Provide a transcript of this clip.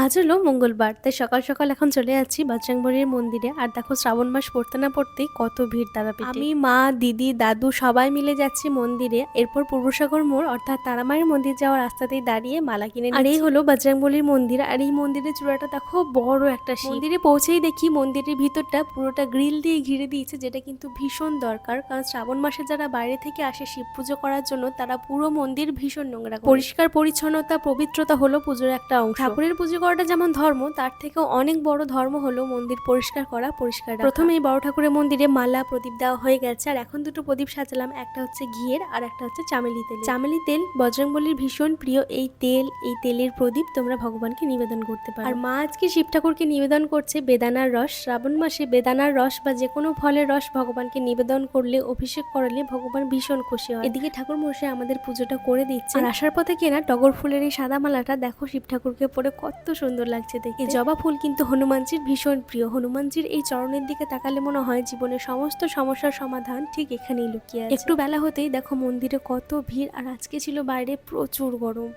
আজ হলো মঙ্গলবার, তাই সকাল সকাল এখন চলে যাচ্ছি বজরংবলীর মন্দিরে। আর দেখো শ্রাবণ মাস পড়তে না পড়তেই কত ভিড় তারাপীঠে। আমি, মা, দিদি, দাদু সবাই মিলে যাচ্ছি মন্দিরে। এরপর পূর্বসাগর মোড় অর্থাৎ তারামায়ের মন্দির যাওয়ার রাস্তাতেই দাঁড়িয়ে মালা কিনে নিচ্ছি। আর এই হলো বজরংবলীর মন্দির। আর এই মন্দিরের চূড়াটা দেখো, বড় একটা শিব। মন্দিরে পৌঁছেই দেখি মন্দিরের ভিতরটা পুরোটা গ্রিল দিয়ে ঘিরে দিয়েছে, যেটা কিন্তু ভীষণ দরকার। কারণ শ্রাবণ মাসে যারা বাইরে থেকে আসে শিব পুজো করার জন্য, তারা পুরো মন্দির ভীষণ নোংরা করে। পরিষ্কার পরিচ্ছন্নতা, পবিত্রতা হলো পুজোর একটা অংশ। ঠাকুরের পুজো করাটা যেমন ধর্ম, তার থেকেও অনেক বড় ধর্ম হলো মন্দির পরিষ্কার করা, পরিষ্কার রাখা। প্রথমেই বড় ঠাকুরের মন্দিরে মালা প্রদীপ দেওয়া হয়ে গেছে। আর এখন দুটো প্রদীপ সাজালাম, একটা হচ্ছে ঘিয়ের আর একটা হচ্ছে চামেলি তেল। চামেলি তেল বজরংবলীর ভীষণ প্রিয়। এই তেলের প্রদীপ তোমরা ভগবানকে নিবেদন করতে পারো। আর মা আজকে শিব ঠাকুরকে নিবেদন করছে বেদানার রস। শ্রাবণ মাসে বেদানার রস বা যে কোনো ফলের রস ভগবানকে নিবেদন করলে, অভিষেক করালে ভগবান ভীষণ খুশি হয়। এদিকে ঠাকুর মশাই আমাদের পুজোটা করে দিচ্ছে। আর আসার পথে কেনা টগর ফুলের এই সাদা মালাটা দেখো শিব ঠাকুরকে পরে কত সুন্দর লাগছে দেখতে। এই জবা ফুল কিন্তু হনুমানজির ভীষণ প্রিয়। হনুমানজির এই চরণের দিকে তাকালে মনে হয় জীবনের সমস্ত সমস্যার সমাধান ঠিক এখানেই লুকিয়ে আছে। একটু বেলা হতেই দেখো মন্দিরে কত ভিড়। আর আজকে ছিল বাইরে প্রচুর গরম।